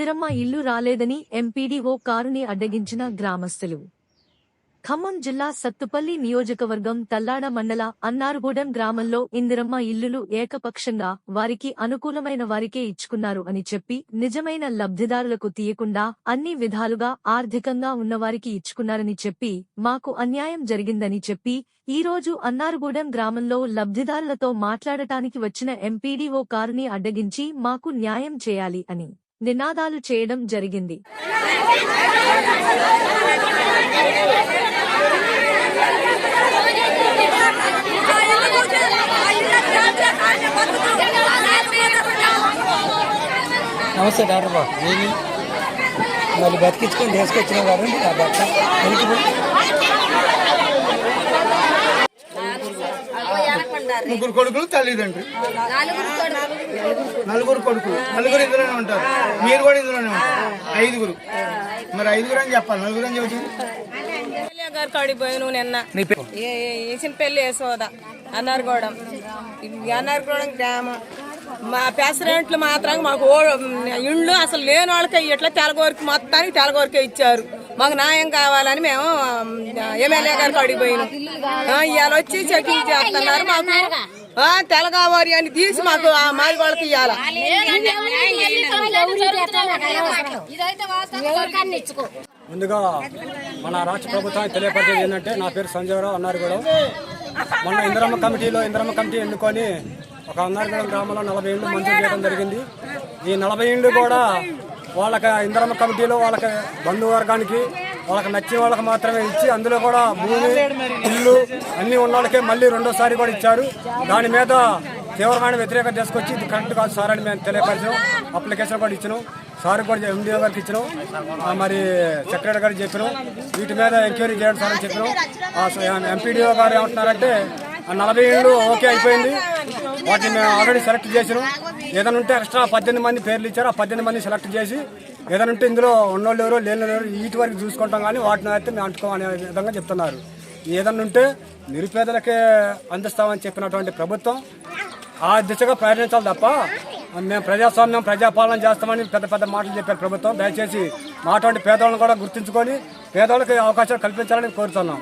ఇందిరమ్మ ఇల్లు రాలేదని ఎంపీడీఓ కారుని అడ్డగించిన గ్రామస్తులు. ఖమ్మం జిల్లా సత్తుపల్లి నియోజకవర్గం తల్లాడ మండల అన్నారుగూడెం గ్రామంలో ఇందిరమ్మ ఇల్లులు ఏకపక్షంగా వారికి అనుకూలమైన వారికే ఇచ్చుకున్నారు అని చెప్పి నిజమైన లబ్ధిదారులకు తీయకుండా అన్ని విధాలుగా ఆర్థికంగా ఉన్నవారికి ఇచ్చుకున్నారని చెప్పి మాకు అన్యాయం జరిగిందని చెప్పి ఈ రోజు అన్నారుగూడెం గ్రామంలో లబ్ధిదారులతో మాట్లాడటానికి వచ్చిన ఎంపీడీఓ కారుని అడ్డగించి మాకు న్యాయం చేయాలి అని నినాదాలు చేయడం జరిగింది. నమస్తే డాక్టర్ బాబు, ఏమి మళ్ళీ బతికించుకొని తీసుకొచ్చిన వారు ఆ భర్త ముగ్గురు కొడుకులు తల్లిదండ్రులు, నలుగురు కొడుకులు, నలుగురు ఇందులోనే ఉంటారు. మీరు కూడా ఇందులోనే ఉంటారు. ఐదుగురు. మరి ఐదుగురు అని చెప్పాలి, నలుగురు అని చెబుతుంది. గారు కాడిపోయాను నిన్న వేసిన పెళ్లి వేసోదా అన్నారుగూడెం గ్రామం. మా ప్రెసిడెంట్లు మాత్రం మాకు ఇండ్లు అసలు లేని వాళ్ళకి ఇట్లా తెలగోరికి మొత్తానికి తెలగోరికే ఇచ్చారు. మాకు న్యాయం కావాలని మేము ఎమ్మెల్యే గారికి అడిగిపోయినాం. ఇవాళ వచ్చి చెకింగ్ చేస్తున్నారు. మాకు తెలగవారి అని తీసి మాకు మాది వాళ్ళకి ఇవ్వాల. ముందుగా మన రాష్ట్ర ప్రభుత్వానికి తెలియపరిచేది ఏంటంటే, నా పేరు సంజయరావు, అన్నారుగూడెం. మొన్న ఇందిరమ్మ కమిటీ ఎన్నుకొని ఒక అన్నారుగూడెం గ్రామంలో 40 ఇండ్లు మంజూరు చేయడం జరిగింది. ఈ 40 ఇండ్లు కూడా వాళ్ళకి ఇందిరమ్మ కమిటీలో వాళ్ళకి బంధువర్గానికి వాళ్ళకి నచ్చిన వాళ్ళకి మాత్రమే ఇచ్చి, అందులో కూడా భూమి, ఇల్లు అన్నీ ఉన్న వాళ్ళకే మళ్ళీ రెండోసారి కూడా ఇచ్చారు. దాని మీద తీవ్రమైన వ్యతిరేకత తీసుకొచ్చి ఇది కరెక్ట్ కాదు సార్ అని మేము తెలియపరిచాం. అప్లికేషన్ కూడా ఇచ్చినాం. సార్ కూడా ఎండిఓ గారికి ఇచ్చినాం, మరి సెక్రటరీ గారికి చెప్పినాం. వీటి మీద ఎంక్వైరీ చేయండి సార్ అని చెప్పినాం. ఎంపీడీఓ గారు ఏమంటున్నారంటే 40 ఇండ్లు ఓకే అయిపోయింది, వాటిని మేము ఆల్రెడీ సెలెక్ట్ చేసినాం. ఏదైనా ఉంటే ఎక్స్ట్రా 18 మంది పేర్లు ఇచ్చారు. ఆ 18 మంది సెలెక్ట్ చేసి ఏదైనా ఉంటే ఇందులో ఉన్నోళ్ళు ఎవరో లేని ఎవరు వీటి వరకు చూసుకుంటాం, కానీ వాటిని అయితే మేము అంటుకోమనే విధంగా చెప్తున్నారు. ఏదన్నా ఉంటే నిరుపేదలకే అందిస్తామని చెప్పినటువంటి ప్రభుత్వం ఆ దిశగా ప్రయత్నించాలి తప్ప మేము ప్రజాస్వామ్యం ప్రజాపాలన చేస్తామని పెద్ద పెద్ద మాటలు చెప్పారు ప్రభుత్వం. దయచేసి మాటువంటి పేదవాళ్ళని కూడా గుర్తించుకొని పేదవాళ్ళకి అవకాశాలు కల్పించాలని కోరుతున్నాం.